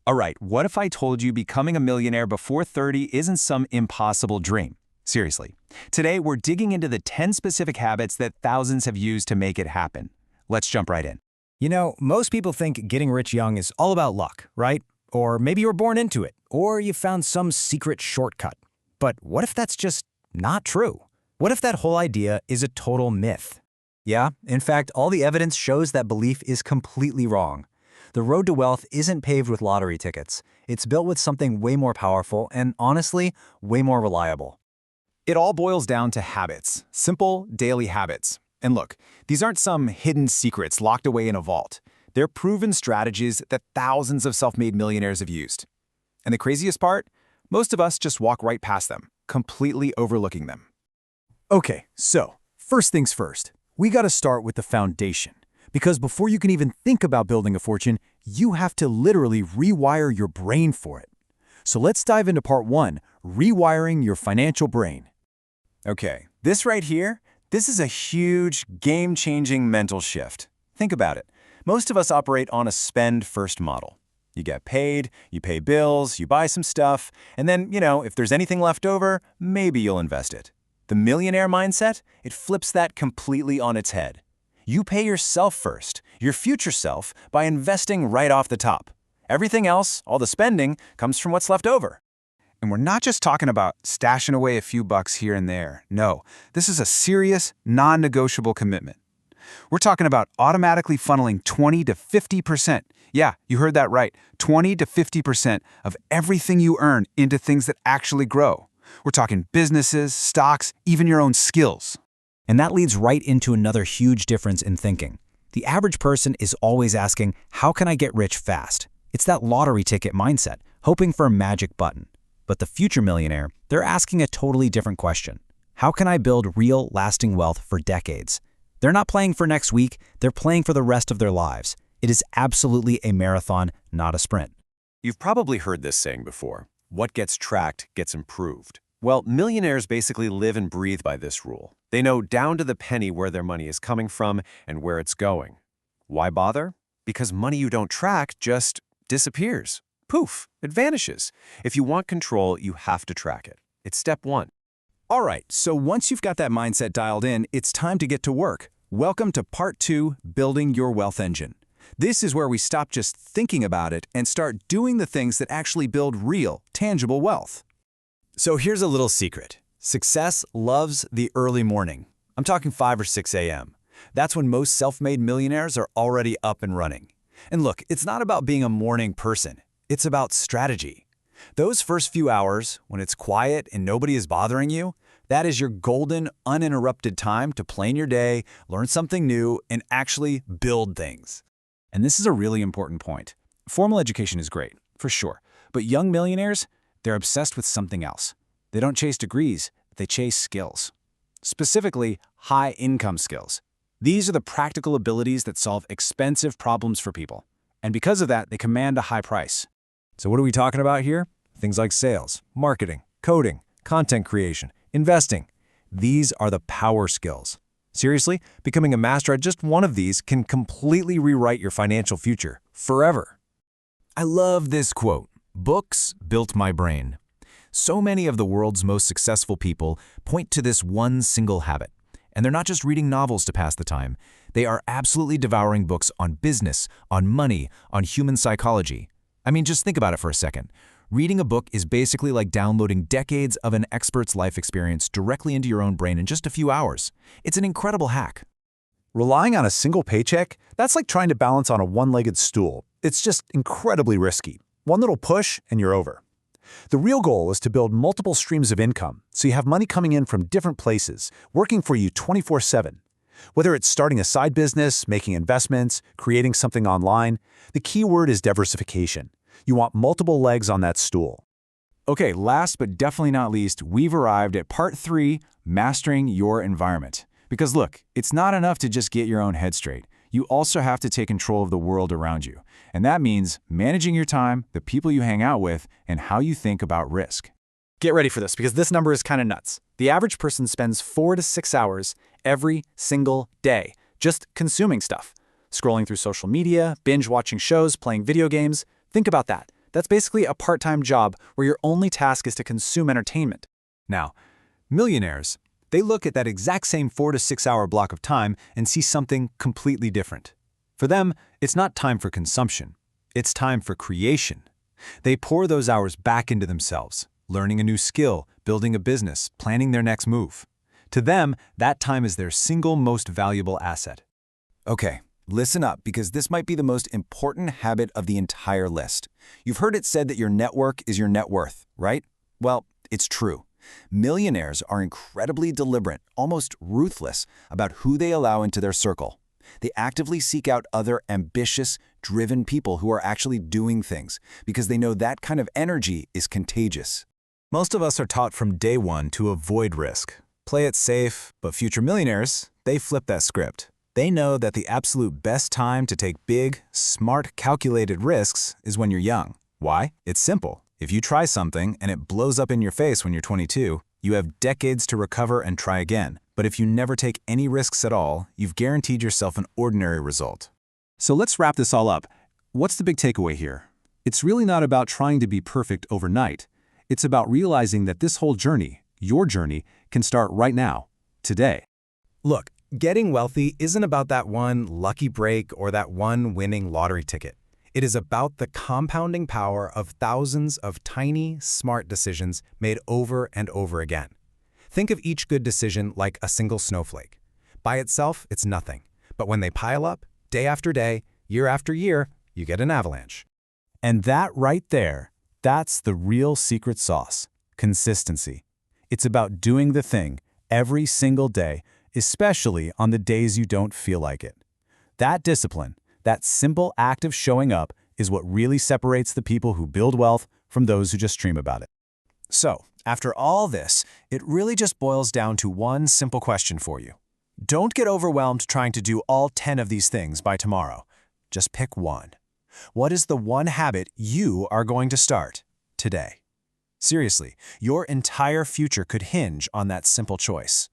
All right, what if I told you becoming a millionaire before 30 isn't some impossible dream? Seriously. Today, we're digging into the 10 specific habits that thousands have used to make it happen. Let's jump right in. You know, most people think getting rich young is all about luck, right? Or maybe you were born into it, or you found some secret shortcut. But what if that's just not true? What if that whole idea is a total myth? Yeah, in fact, all the evidence shows that belief is completely wrong. The road to wealth isn't paved with lottery tickets. It's built with something way more powerful and, honestly, way more reliable. It all boils down to habits, simple daily habits. And look, these aren't some hidden secrets locked away in a vault. They're proven strategies that thousands of self-made millionaires have used. And the craziest part? Most of us just walk right past them, completely overlooking them. Okay, so first things first, we got to start with the foundation. Because before you can even think about building a fortune, you have to literally rewire your brain for it. So let's dive into part 1, rewiring your financial brain. Okay, this right here, this is a huge, game-changing mental shift. Think about it. Most of us operate on a spend-first model. You get paid, you pay bills, you buy some stuff, and then, if there's anything left over, maybe you'll invest it. The millionaire mindset, it flips that completely on its head. You pay yourself first, your future self, by investing right off the top. Everything else, all the spending, comes from what's left over. And we're not just talking about stashing away a few bucks here and there. No, this is a serious, non-negotiable commitment. We're talking about automatically funneling 20 to 50%. Yeah, you heard that right. 20 to 50% of everything you earn into things that actually grow. We're talking businesses, stocks, even your own skills. And that leads right into another huge difference in thinking. The average person is always asking, how can I get rich fast? It's that lottery ticket mindset, hoping for a magic button. But the future millionaire, they're asking a totally different question. How can I build real, lasting wealth for decades? They're not playing for next week, they're playing for the rest of their lives. It is absolutely a marathon, not a sprint. You've probably heard this saying before. What gets tracked gets improved. Well, millionaires basically live and breathe by this rule. They know down to the penny where their money is coming from and where it's going. Why bother? Because money you don't track just disappears. Poof, it vanishes. If you want control, you have to track it. It's step 1. All right, so once you've got that mindset dialed in, it's time to get to work. Welcome to part 2, building your wealth engine. This is where we stop just thinking about it and start doing the things that actually build real, tangible wealth. So here's a little secret. Success loves the early morning. I'm talking 5 or 6 a.m. That's when most self-made millionaires are already up and running. And look, it's not about being a morning person. It's about strategy. Those first few hours, when it's quiet and nobody is bothering you, that is your golden, uninterrupted time to plan your day, learn something new, and actually build things. And this is a really important point. Formal education is great, for sure. But young millionaires, they're obsessed with something else. They don't chase degrees, they chase skills. Specifically, high-income skills. These are the practical abilities that solve expensive problems for people. And because of that, they command a high price. So what are we talking about here? Things like sales, marketing, coding, content creation, investing. These are the power skills. Seriously, becoming a master at just one of these can completely rewrite your financial future, forever. I love this quote. Books built my brain. So many of the world's most successful people point to this one single habit. And they're not just reading novels to pass the time. They are absolutely devouring books on business, on money, on human psychology. I mean, just think about it for a second. Reading a book is basically like downloading decades of an expert's life experience directly into your own brain in just a few hours. It's an incredible hack. Relying on a single paycheck, that's like trying to balance on a one-legged stool. It's just incredibly risky. One little push and you're over. The real goal is to build multiple streams of income, so you have money coming in from different places, working for you 24/7. Whether it's starting a side business, making investments, creating something online, the key word is diversification. You want multiple legs on that stool. Okay, last but definitely not least, we've arrived at part 3, mastering your environment. Because look, it's not enough to just get your own head straight. You also have to take control of the world around you. And that means managing your time, the people you hang out with, and how you think about risk. Get ready for this, because this number is kind of nuts. The average person spends 4 to 6 hours every single day just consuming stuff. Scrolling through social media, binge watching shows, playing video games. Think about that. That's basically a part-time job where your only task is to consume entertainment. Now, millionaires, they look at that exact same 4 to 6 hour block of time and see something completely different. For them, it's not time for consumption. It's time for creation. They pour those hours back into themselves, learning a new skill, building a business, planning their next move. To them, that time is their single most valuable asset. Okay, listen up because this might be the most important habit of the entire list. You've heard it said that your network is your net worth, right? Well, it's true. Millionaires are incredibly deliberate, almost ruthless, about who they allow into their circle. They actively seek out other ambitious, driven people who are actually doing things because they know that kind of energy is contagious. Most of us are taught from day one to avoid risk. Play it safe, but future millionaires, they flip that script. They know that the absolute best time to take big, smart, calculated risks is when you're young. Why? It's simple. If you try something and it blows up in your face when you're 22, you have decades to recover and try again. But if you never take any risks at all, you've guaranteed yourself an ordinary result. So let's wrap this all up. What's the big takeaway here? It's really not about trying to be perfect overnight. It's about realizing that this whole journey, your journey, can start right now, today. Look, getting wealthy isn't about that one lucky break or that one winning lottery ticket. It is about the compounding power of thousands of tiny, smart decisions made over and over again. Think of each good decision like a single snowflake. By itself, it's nothing. But when they pile up, day after day, year after year, you get an avalanche. And that right there, that's the real secret sauce, consistency. It's about doing the thing every single day, especially on the days you don't feel like it. That discipline, that simple act of showing up, is what really separates the people who build wealth from those who just dream about it. So, after all this, it really just boils down to one simple question for you. Don't get overwhelmed trying to do all 10 of these things by tomorrow. Just pick one. What is the one habit you are going to start today? Seriously, your entire future could hinge on that simple choice.